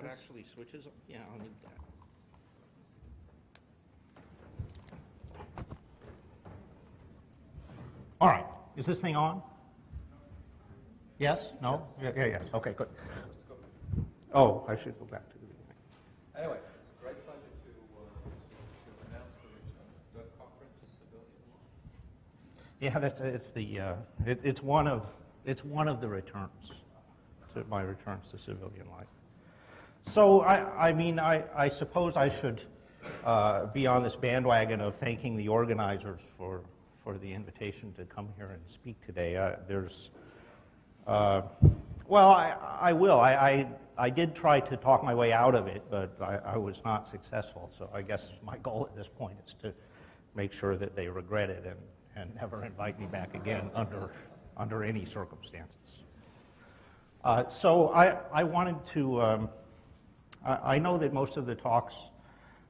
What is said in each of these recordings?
that this? actually switches. Yeah, I'll need that. All right. Is this thing on? Yes? No? Yeah, yes. Okay, good. Oh, I should go back to the beginning. Anyway, it's a great pleasure to announce the return of Cochran to civilian life. Yeah, it's one of the returns to my returns to civilian life. So I suppose I should be on this bandwagon of thanking the organizers for the invitation to come here and speak today. Well, I will. I did try to talk my way out of it, but I was not successful. So I guess my goal at this point is to make sure that they regret it and never invite me back again under any circumstances. So I wanted to. I know that most of the talks,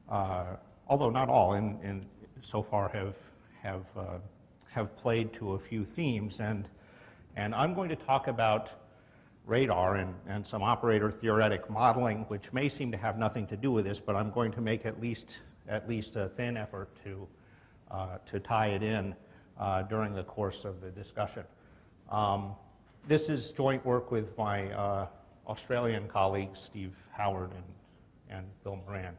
although not all, in so far have played to a few themes, and I'm going to talk about radar and some operator-theoretic modeling, which may seem to have nothing to do with this, but I'm going to make at least a thin effort to tie it in during the course of the discussion. This is joint work with my Australian colleagues, Steve Howard and Bill Moran.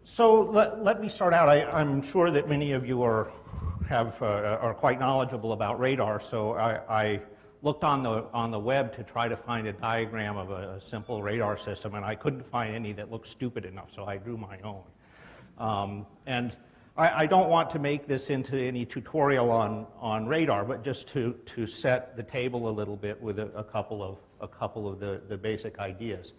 So let me start out. I'm sure that many of you are quite knowledgeable about radar. So I looked on the web to try to find a diagram of a simple radar system, and I couldn't find any that looked stupid enough. So I drew my own. And I don't want to make this into any tutorial on radar, but just to set the table a little bit with a couple of the basic ideas.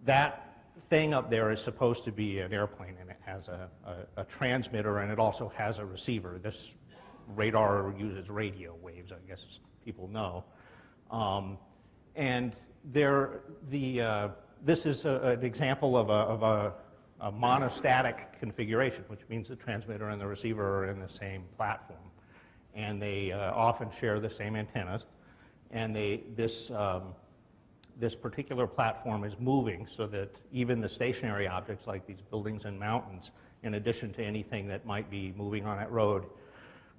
That thing up there is supposed to be an airplane, and it has a transmitter, and it also has a receiver. This radar uses radio waves, I guess people know. And this is an example of a monostatic configuration, which means the transmitter and the receiver are in the same platform. And they often share the same antennas. And this particular platform is moving so that even the stationary objects like these buildings and mountains, in addition to anything that might be moving on that road,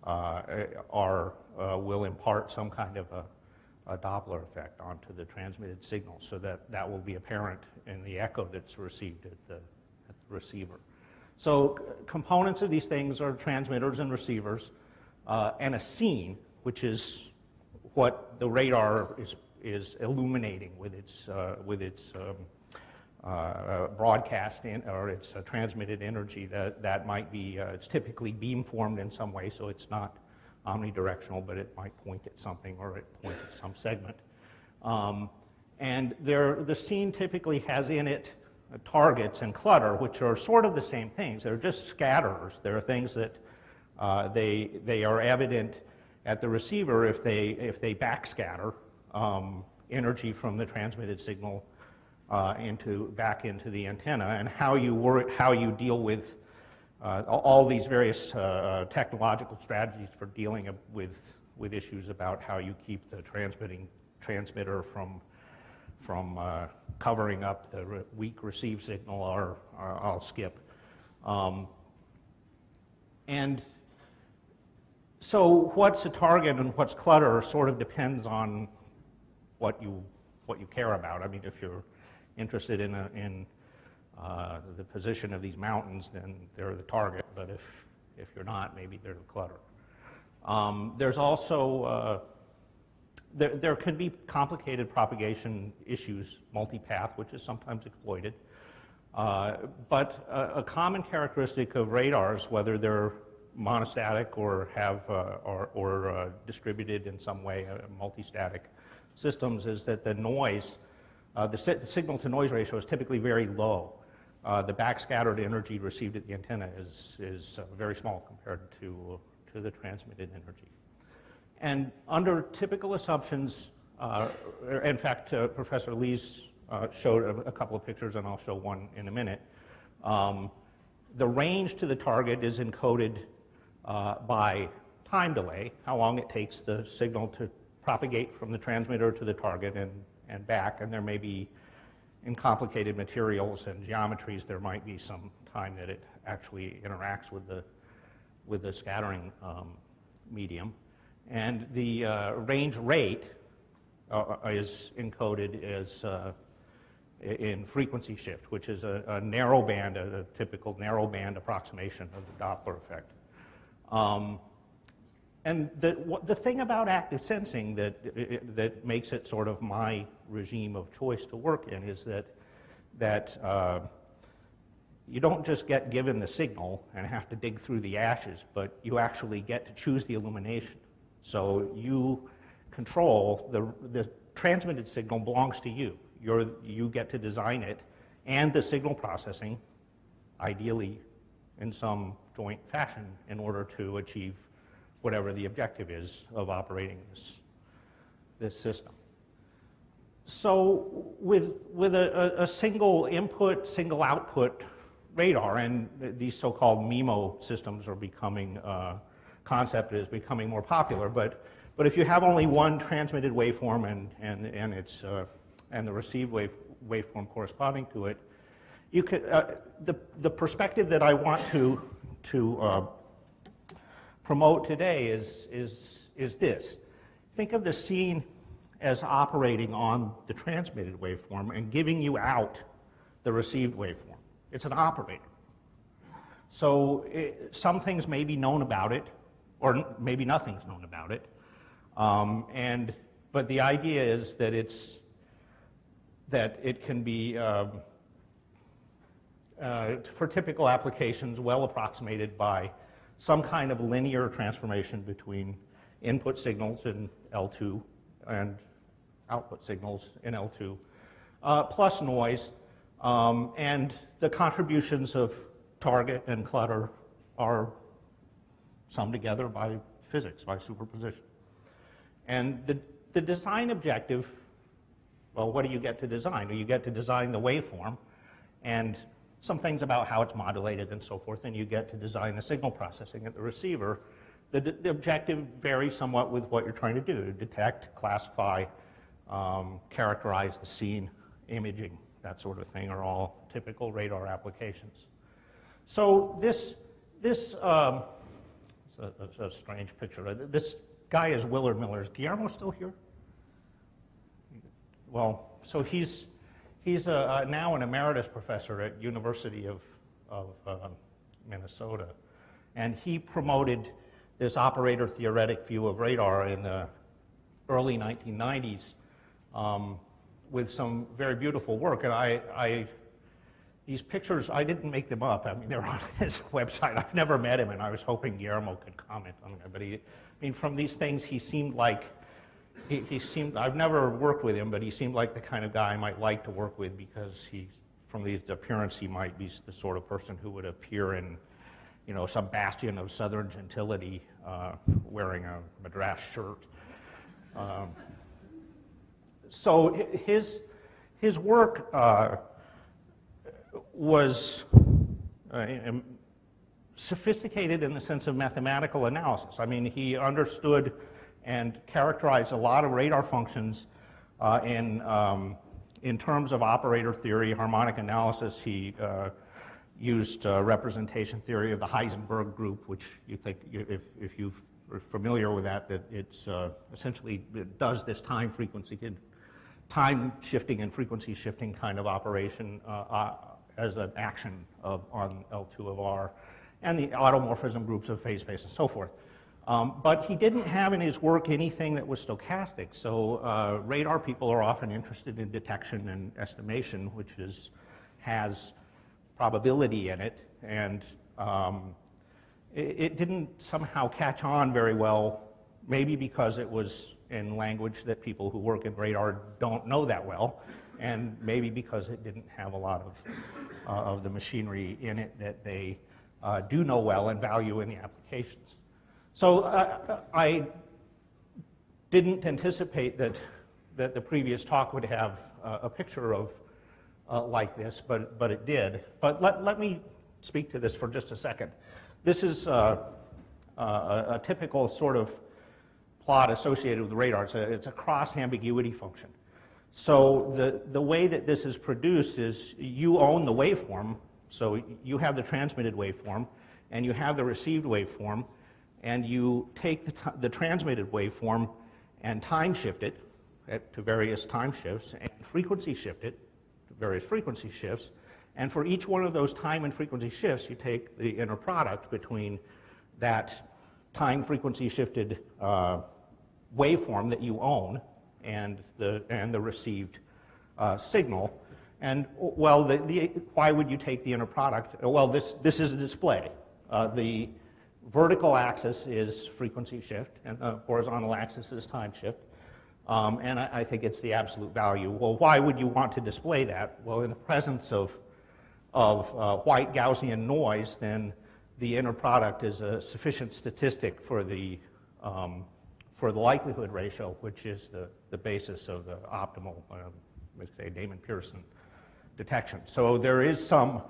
will impart some kind of a Doppler effect onto the transmitted signal, so that will be apparent in the echo that's received at the receiver. So components of these things are transmitters and receivers, and a scene, which is what the radar is illuminating with its broadcast or its transmitted energy. That might be, it's typically beamformed in some way, so it's not omnidirectional, but it might point at something or it point at some segment. And the scene typically has in it targets and clutter, which are sort of the same things. They're just scatterers. They're things that they are evident at the receiver if they backscatter energy from the transmitted signal back into the antenna, and how you deal with all these various technological strategies for dealing with issues about how you keep the transmitter from covering up the weak receive signal, or I'll skip. And so what's a target and what's clutter sort of depends on what you care about. I mean, if you're interested in the position of these mountains, then they're the target. But if you're not, maybe they're the clutter. There's also there can be complicated propagation issues, multipath, which is sometimes exploited. But a common characteristic of radars, whether they're monostatic or or distributed in some way, multistatic systems, is that the noise, the signal-to-noise ratio is typically very low. The backscattered energy received at the antenna is very small compared to the transmitted energy. And under typical assumptions, in fact, Professor Lees showed a couple of pictures, and I'll show one in a minute. The range to the target is encoded by time delay, how long it takes the signal to propagate from the transmitter to the target, and back, and there may be, in complicated materials and geometries, there might be some time that it actually interacts with the scattering medium. And the range rate is encoded as in frequency shift, which is a narrow band, a typical narrow band approximation of the Doppler effect. And the thing about active sensing that makes it sort of my regime of choice to work in is that you don't just get given the signal and have to dig through the ashes, but you actually get to choose the illumination. So you control the transmitted signal belongs to you. You get to design it, and the signal processing, ideally in some joint fashion, in order to achieve whatever the objective is of operating this system. So with a single input, single output radar, and these so-called MIMO systems are becoming, concept is becoming more popular, but if you have only one transmitted waveform and the received waveform corresponding to it, you could, the perspective that I want to promote today is this. Think of the scene as operating on the transmitted waveform and giving you out the received waveform. It's an operator. So some things may be known about it, or maybe nothing's known about it. But the idea is that it can be, for typical applications, well approximated by some kind of linear transformation between input signals in L2 and output signals in L2, plus noise, and the contributions of target and clutter are summed together by physics, by superposition. And the design objective, well, what do you get to design? You get to design the waveform and some things about how it's modulated and so forth, and you get to design the signal processing at the receiver. The objective varies somewhat with what you're trying to do: detect, classify, characterize the scene, imaging, that sort of thing are all typical radar applications. So this it's a strange picture. This guy is Willard Miller. Is Guillermo still here? Well, so he's now an emeritus professor at University of Minnesota, and he promoted this operator-theoretic view of radar in the early 1990s with some very beautiful work. And these pictures, I didn't make them up. I mean, they're on his website. I've never met him, and I was hoping Guillermo could comment on them. But from these things, he seemed like, I've never worked with him, but he seemed like the kind of guy I might like to work with, because from his appearance, he might be the sort of person who would appear in, some bastion of Southern gentility wearing a Madras shirt. So his work was sophisticated in the sense of mathematical analysis. I mean, he understood and characterized a lot of radar functions in terms of operator theory, harmonic analysis. He used representation theory of the Heisenberg group, which you think, if you're familiar with that it's essentially, it does this time shifting and frequency shifting kind of operation as an action on L2 of R, and the automorphism groups of phase space and so forth. But he didn't have in his work anything that was stochastic. So radar people are often interested in detection and estimation, which has probability in it, and it didn't somehow catch on very well, maybe because it was in language that people who work in radar don't know that well, and maybe because it didn't have a lot of the machinery in it that they do know well and value in the applications. So I didn't anticipate that the previous talk would have a picture of like this, but it did. But let me speak to this for just a second. This is a typical sort of plot associated with radar. It's a cross ambiguity function. So the way that this is produced is you own the waveform, so you have the transmitted waveform, and you have the received waveform, and you take the transmitted waveform and time shift it to various time shifts, and frequency shift it to various frequency shifts, and for each one of those time and frequency shifts, you take the inner product between that time frequency shifted waveform that you own and the received signal. And well, why would you take the inner product? Well, this is a display. The vertical axis is frequency shift, and the horizontal axis is time shift. And I think it's the absolute value. Well, why would you want to display that? Well, in the presence of white Gaussian noise, then the inner product is a sufficient statistic for the likelihood ratio, which is the basis of the optimal, let's say, Damon-Pearson detection. So there is some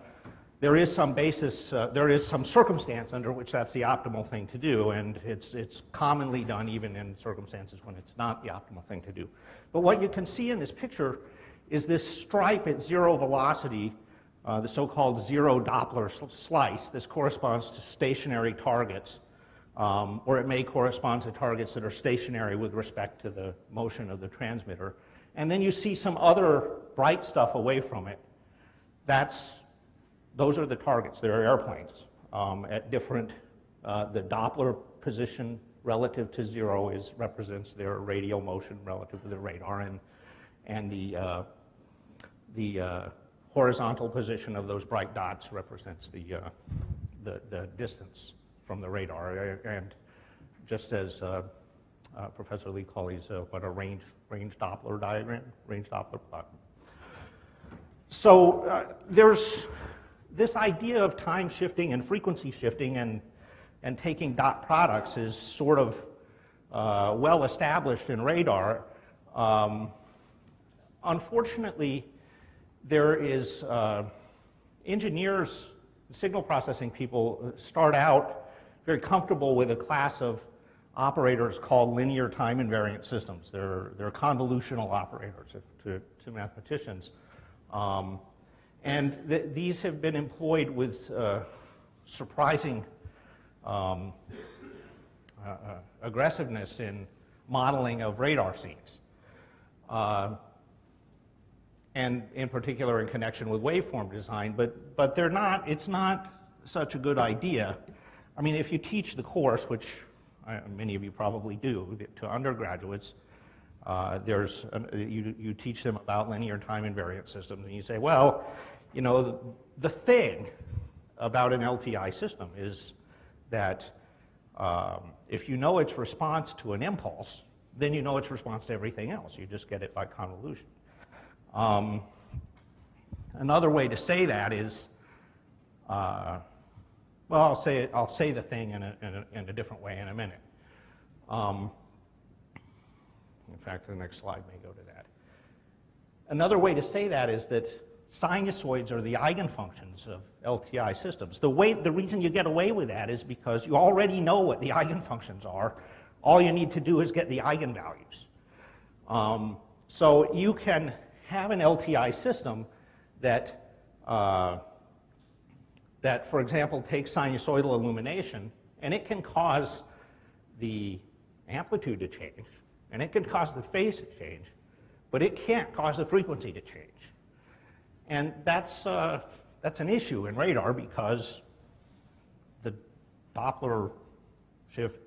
basis, there is some circumstance under which that's the optimal thing to do, and it's commonly done even in circumstances when it's not the optimal thing to do. But what you can see in this picture is this stripe at zero velocity, the so-called zero Doppler slice. This corresponds to stationary targets, or it may correspond to targets that are stationary with respect to the motion of the transmitter. And then you see some other bright stuff away from it. Those are the targets. They're airplanes at different, the Doppler position relative to zero represents their radial motion relative to the radar, and the horizontal position of those bright dots represents the distance from the radar. And just as Professor Lee calls what a range Doppler diagram, range Doppler plot. So there's this idea of time shifting and frequency shifting and taking dot products is sort of well established in radar. Unfortunately, there is engineers, signal processing people start out very comfortable with a class of operators called linear time invariant systems. They're convolutional operators to mathematicians. And these have been employed with surprising aggressiveness in modeling of radar scenes. And in particular in connection with waveform design, but they're not, it's not such a good idea. I mean, if you teach the course, which many of you probably do, to undergraduates, you teach them about linear time invariant systems, and you say, well, you know, the thing about an LTI system is that if you know its response to an impulse, then you know its response to everything else. You just get it by convolution. Another way to say that is, well, I'll say the thing in a different way in a minute. In fact, the next slide may go to that. Another way to say that is that sinusoids are the eigenfunctions of LTI systems. The reason you get away with that is because you already know what the eigenfunctions are. All you need to do is get the eigenvalues. So you can have an LTI system that, for example, takes sinusoidal illumination, and it can cause the amplitude to change, and it can cause the phase to change, but it can't cause the frequency to change. And that's an issue in radar because the Doppler shift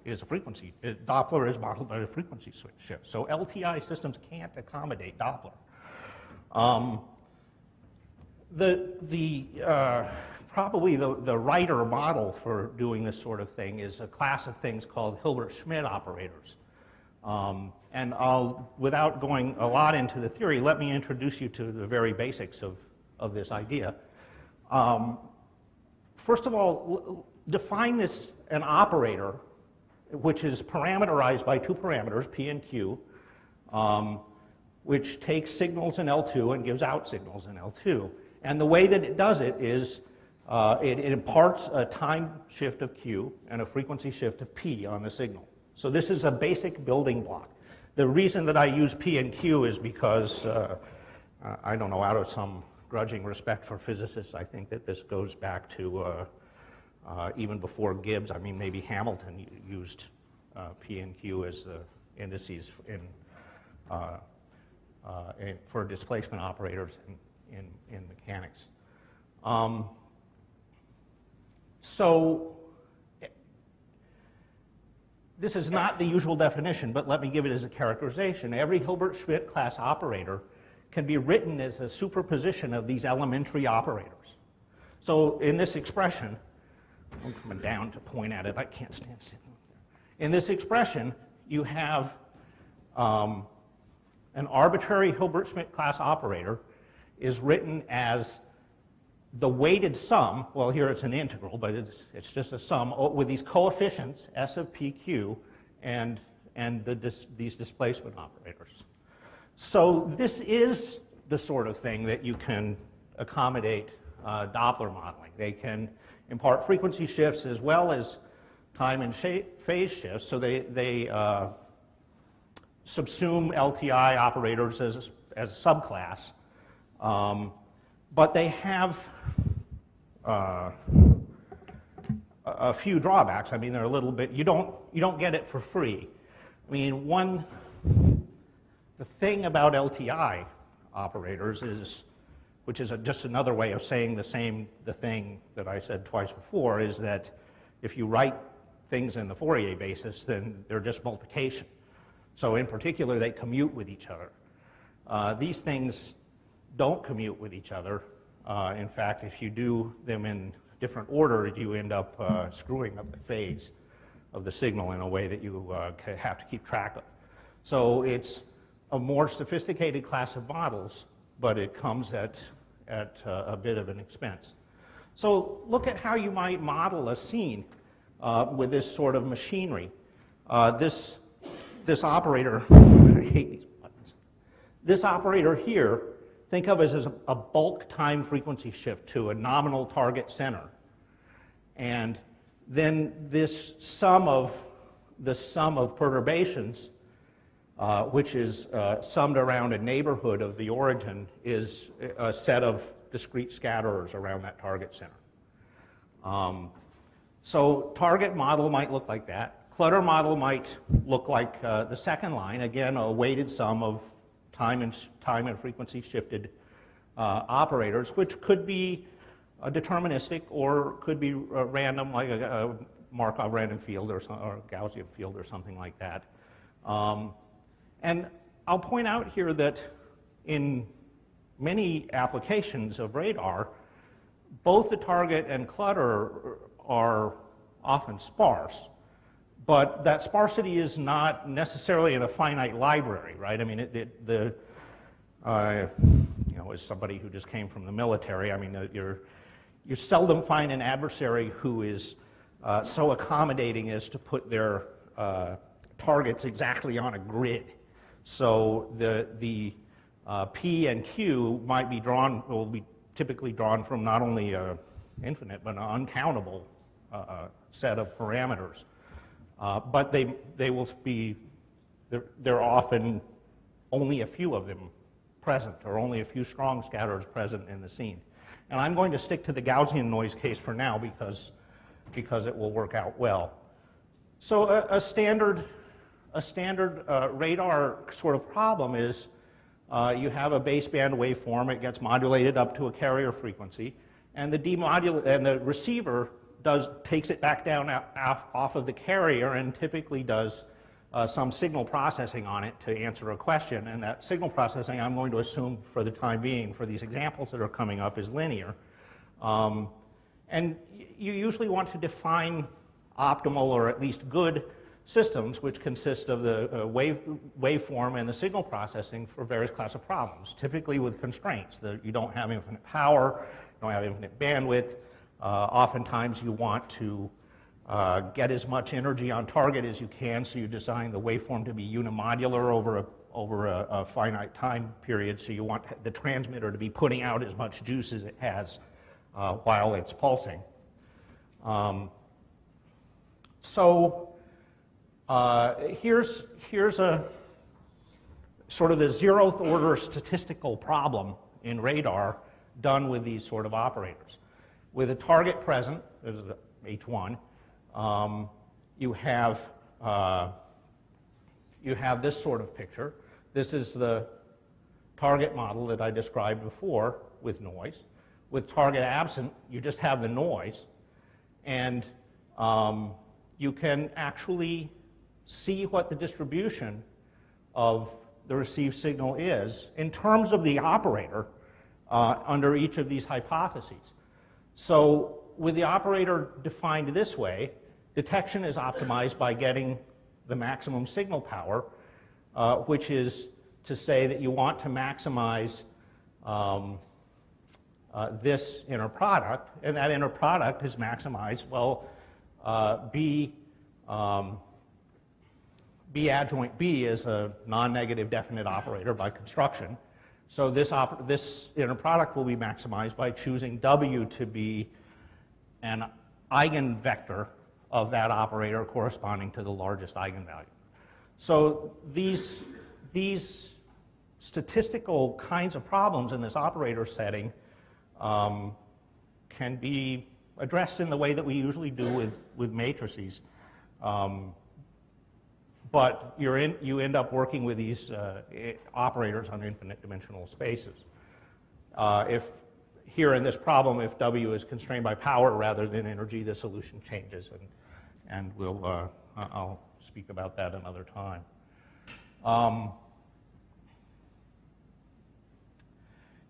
is a frequency. Doppler is modeled by a frequency shift. So LTI systems can't accommodate Doppler. Probably the writer model for doing this sort of thing is a class of things called Hilbert-Schmidt operators. And without going a lot into the theory, let me introduce you to the very basics of this idea. First of all, define an operator which is parameterized by two parameters, P and Q, which takes signals in L2 and gives out signals in L2. And the way that it does it is it imparts a time shift of Q and a frequency shift of P on the signal. So this is a basic building block. The reason that I use P and Q is because, I don't know, out of some grudging respect for physicists, I think that this goes back to even before Gibbs. I mean, maybe Hamilton used P and Q as the indices for displacement operators in mechanics. So this is not the usual definition, but let me give it as a characterization. Every Hilbert-Schmidt class operator can be written as a superposition of these elementary operators. So in this expression, I'm coming down to point at it, I can't stand sitting there. In this expression, you have an arbitrary Hilbert-Schmidt class operator is written as the weighted sum, well here it's an integral, but it's just a sum with these coefficients, S of PQ, and these displacement operators. So this is the sort of thing that you can accommodate Doppler modeling. They can impart frequency shifts as well as time and phase shifts, so they subsume LTI operators as a subclass. But they have a few drawbacks. I mean, they're a little bit, you don't get it for free. I mean, the thing about LTI operators is, which is just another way of saying the thing that I said twice before, is that if you write things in the Fourier basis, then they're just multiplication. So in particular, they commute with each other. These things don't commute with each other. In fact, if you do them in different order, you end up screwing up the phase of the signal in a way that you have to keep track of. So it's a more sophisticated class of models, but it comes at a bit of an expense. So look at how you might model a scene with this sort of machinery. This operator, I hate these buttons. This operator here, think of as a bulk time frequency shift to a nominal target center. And then this sum of perturbations, which is summed around a neighborhood of the origin, is a set of discrete scatterers around that target center. So target model might look like that. Clutter model might look like the second line, again, a weighted sum of time and frequency shifted operators, which could be deterministic or could be random, like a Markov random field or Gaussian field or something like that. And I'll point out here that in many applications of radar, both the target and clutter are often sparse. But that sparsity is not necessarily in a finite library, right? I mean, you know, as somebody who just came from the military, I mean, you seldom find an adversary who is so accommodating as to put their targets exactly on a grid. So the P and Q might be drawn, will be typically drawn from not only an infinite but an uncountable set of parameters. But they will be, there are often only a few of them present, or only a few strong scatterers present in the scene. And I'm going to stick to the Gaussian noise case for now because it will work out well. So a standard radar sort of problem is you have a baseband waveform, it gets modulated up to a carrier frequency, and the receiver takes it back down off of the carrier and typically does some signal processing on it to answer a question. And that signal processing, I'm going to assume for the time being, for these examples that are coming up, is linear. And you usually want to define optimal or at least good systems which consist of the waveform and the signal processing for various class of problems, typically with constraints. You don't have infinite power, you don't have infinite bandwidth. Oftentimes you want to get as much energy on target as you can, so you design the waveform to be unimodular over a finite time period, so you want the transmitter to be putting out as much juice as it has while it's pulsing. So here's a sort of the 0th order statistical problem in radar done with these sort of operators. With a target present, there's H1, you have this sort of picture. This is the target model that I described before with noise. With target absent, you just have the noise, and you can actually see what the distribution of the received signal is in terms of the operator under each of these hypotheses. So with the operator defined this way, detection is optimized by getting the maximum signal power, which is to say that you want to maximize this inner product, and that inner product is maximized, well, B adjoint B is a non-negative definite operator by construction. So this inner product will be maximized by choosing W to be an eigenvector of that operator corresponding to the largest eigenvalue. So these statistical kinds of problems in this operator setting can be addressed in the way that we usually do with matrices. But you end up working with these operators on infinite dimensional spaces. If here in this problem, if W is constrained by power rather than energy, the solution changes, and I'll speak about that another time.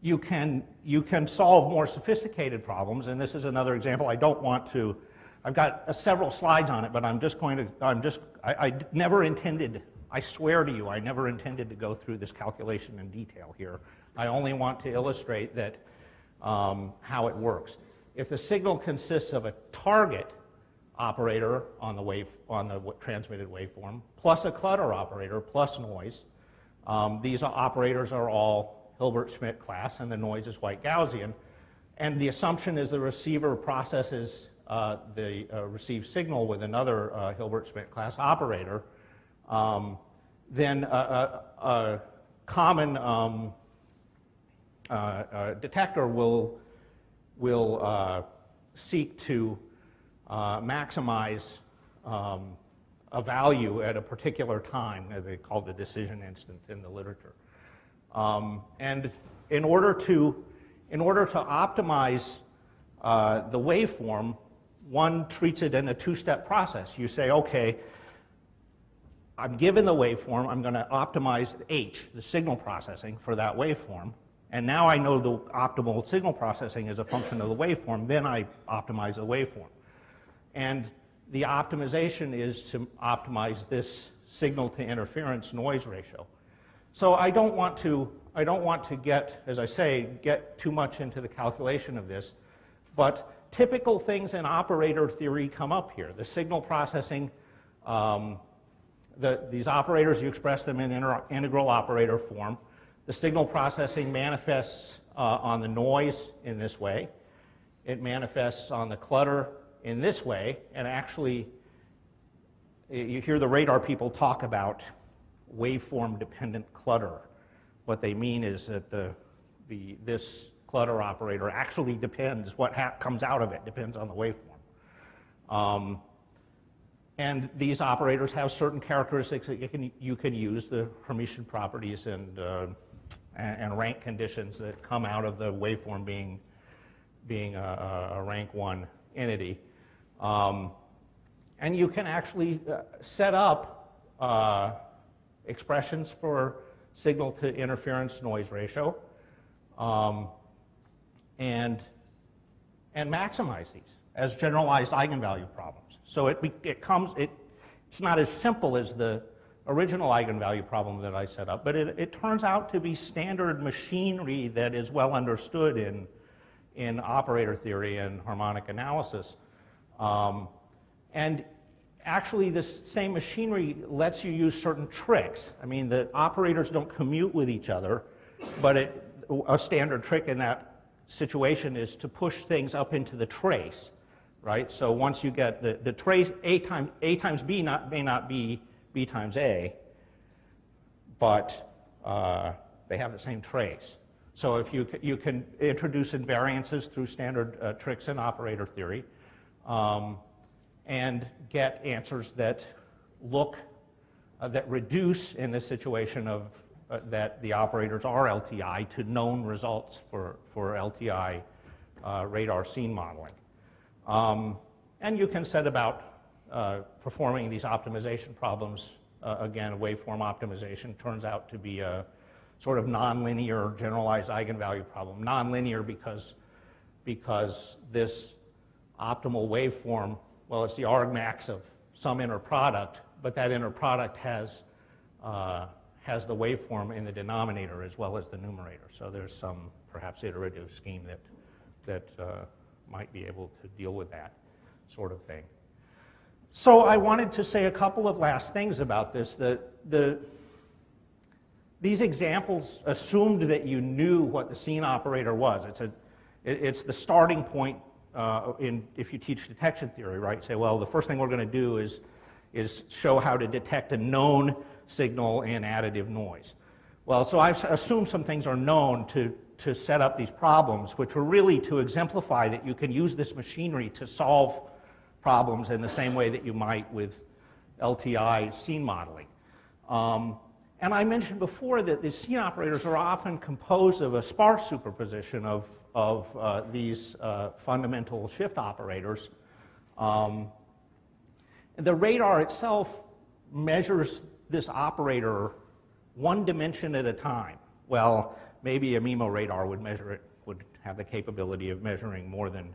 You can solve more sophisticated problems, and this is another example. I don't want to. I've got several slides on it, but I never intended, I swear to you, I never intended to go through this calculation in detail here. I only want to illustrate that how it works. If the signal consists of a target operator on the transmitted waveform, plus a clutter operator, plus noise, these operators are all Hilbert-Schmidt class, and the noise is white Gaussian. And the assumption is the receiver processes the received signal with another Hilbert-Schmidt class operator. Then a common detector will seek to maximize a value at a particular time, as they call the decision instant in the literature. And in order to optimize the waveform, one treats it in a two-step process. You say, okay, I'm given the waveform, I'm going to optimize H, the signal processing, for that waveform. And now I know the optimal signal processing is a function of the waveform, then I optimize the waveform. And the optimization is to optimize this signal to interference noise ratio. So I don't want to get, as I say, get too much into the calculation of this, but typical things in operator theory come up here. The signal processing, these operators, you express them in integral operator form. The signal processing manifests on the noise in this way. It manifests on the clutter in this way, and actually, you hear the radar people talk about waveform-dependent clutter. What they mean is that this clutter operator actually depends, what comes out of it depends on the waveform. And these operators have certain characteristics that you can use, the Hermitian properties and rank conditions that come out of the waveform being a rank 1 entity. And you can actually set up expressions for signal to interference noise ratio and maximize these as generalized eigenvalue problems. So it's not as simple as the original eigenvalue problem that I set up, but it turns out to be standard machinery that is well understood in operator theory and harmonic analysis. And actually, this same machinery lets you use certain tricks. I mean, the operators don't commute with each other, but a standard trick in that situation is to push things up into the trace, right? So once you get the trace, A times B may not be B times A, but they have the same trace. So if you can introduce invariances through standard tricks in operator theory and get answers that that reduce in this situation of that the operators are LTI to known results for LTI radar scene modeling. And you can set about performing these optimization problems. Again, waveform optimization turns out to be a sort of nonlinear generalized eigenvalue problem. Nonlinear because this optimal waveform, well, it's the argmax of some inner product, but that inner product has the waveform in the denominator as well as the numerator. So there's some perhaps iterative scheme that might be able to deal with that sort of thing. So I wanted to say a couple of last things about this. These examples assumed that you knew what the scene operator was. It's the starting point if you teach detection theory, right? Say, well, the first thing we're going to do is show how to detect a known signal in additive noise. Well, so I've assumed some things are known to set up these problems, which are really to exemplify that you can use this machinery to solve problems in the same way that you might with LTI scene modeling. And I mentioned before that the scene operators are often composed of a sparse superposition of these fundamental shift operators. The radar itself measures this operator one dimension at a time. Well, maybe a MIMO radar would have the capability of measuring more than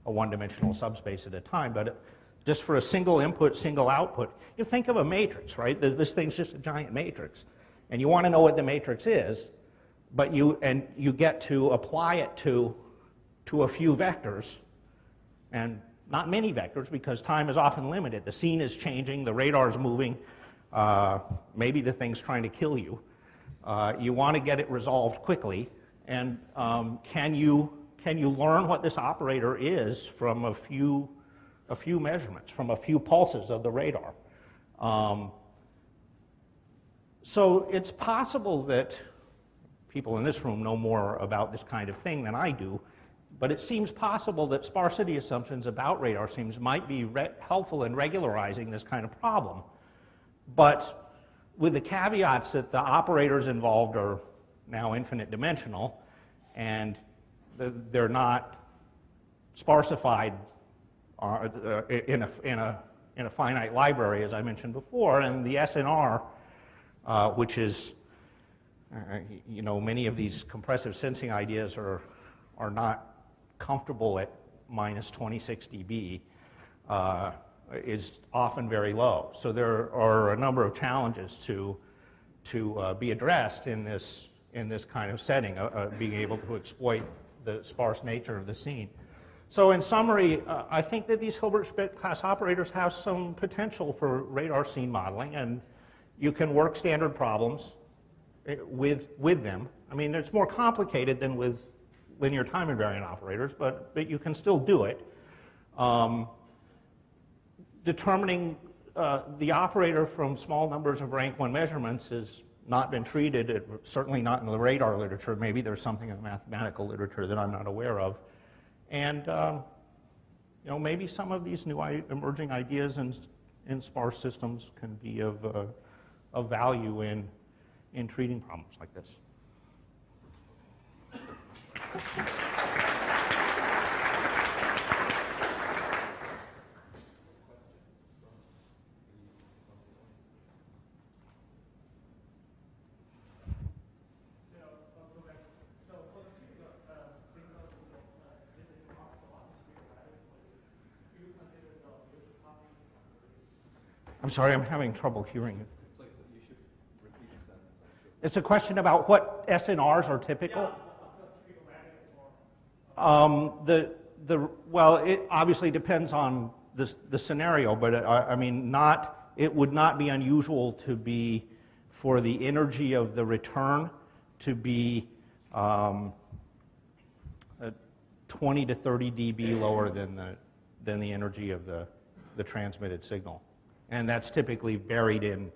a one-dimensional subspace at a time, but just for a single input, single output, you think of a matrix, right? This thing's just a giant matrix. And you want to know what the matrix is, but you get to apply it to a few vectors, and not many vectors because time is often limited. The scene is changing, the radar is moving, maybe the thing's trying to kill you. You want to get it resolved quickly, and can you learn what this operator is from a few measurements, from a few pulses of the radar? So it's possible that people in this room know more about this kind of thing than I do, but it seems possible that sparsity assumptions about radar scenes might be helpful in regularizing this kind of problem. But with the caveats that the operators involved are now infinite dimensional, and they're not sparsified in a finite library, as I mentioned before, and the SNR, which is, many of these compressive sensing ideas are not comfortable at minus 26 dB, is often very low. So there are a number of challenges to be addressed in this kind of setting, being able to exploit the sparse nature of the scene. So in summary, I think that these Hilbert-Schmidt class operators have some potential for radar scene modeling, and you can work standard problems with them. I mean, it's more complicated than with linear time invariant operators, but you can still do it. Determining the operator from small numbers of rank 1 measurements has not been treated, certainly not in the radar literature. Maybe there's something in the mathematical literature that I'm not aware of. And maybe some of these new emerging ideas in sparse systems can be of value in treating problems like this. I'm sorry, I'm having trouble hearing you. You should repeat the sentence, actually. It's a question about what SNRs are typical. Well, it obviously depends on the scenario, but I mean, it would not be unusual to be for the energy of the return to be 20 to 30 dB lower than the energy of the transmitted signal. And that's typically buried in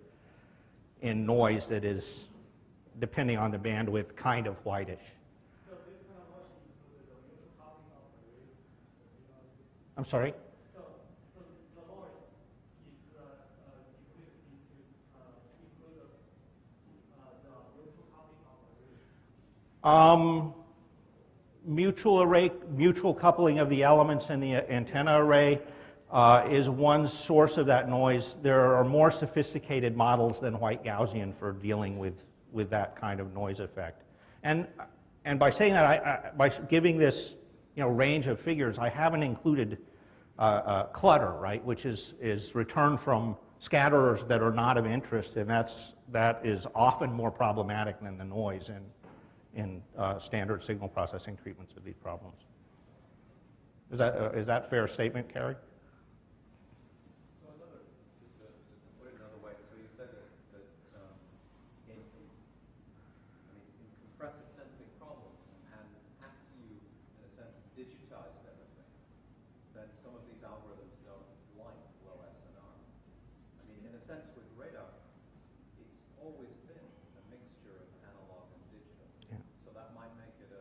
noise that depending on the bandwidth, kind of whitish. So this kind of motion includes the mutual coupling of the ray. I'm sorry? So the noise is include the mutual coupling of the ray. Mutual coupling of the elements in the antenna array is one source of that noise. There are more sophisticated models than white Gaussian for dealing with that kind of noise effect. And by saying that, by giving this range of figures, I haven't included clutter, right, which is returned from scatterers that are not of interest, and that is often more problematic than the noise in standard signal processing treatments of these problems. Is that a fair statement, Carrie? So just to put it another way, so you said that in compressive sensing problems, and after you, in a sense, digitized everything, then some of these algorithms don't like low SNR. I mean, in a sense, with radar, it's always been a mixture of analog and digital. Yeah. So that might make it in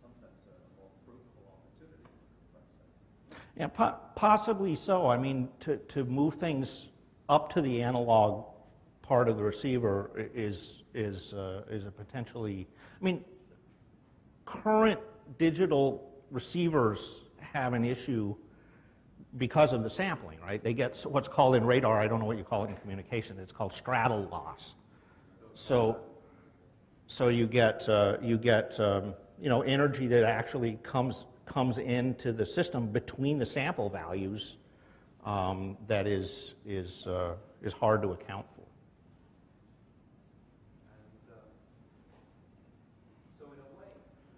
some sense, a more fruitful opportunity for compressed sensing. Yeah, possibly so. I mean, to move things up to the analog part of the receiver is a potentially. I mean, current digital receivers have an issue because of the sampling, right? They get what's called in radar. I don't know what you call it in communication. It's called straddle loss. So you get energy that actually comes into the system between the sample values that is hard to account for. And so in a way,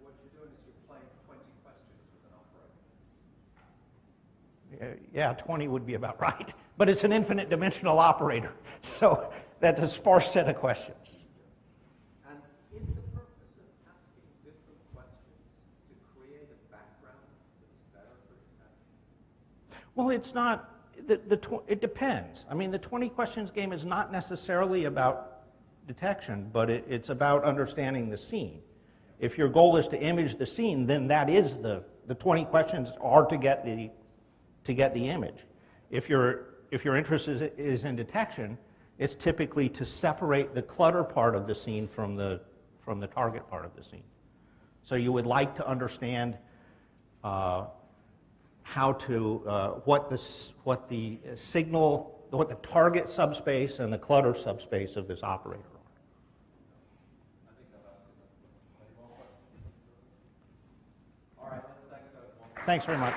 what you're doing is you're playing 20 questions with an operator. Yeah, 20 would be about right. But it's an infinite dimensional operator, so that's a sparse set of questions. And is the purpose of asking different questions to create a background that's better for detection? Well, it's not. It depends. I mean, the 20 questions game is not necessarily about detection, but it's about understanding the scene. If your goal is to image the scene, then that is the 20 questions are to get the image. If your interest is in detection, it's typically to separate the clutter part of the scene from the target part of the scene. So you would like to understand what the target subspace and the clutter subspace of this operator are. I think I've asked you that. Any more questions? All right, let's thank Thanks very much.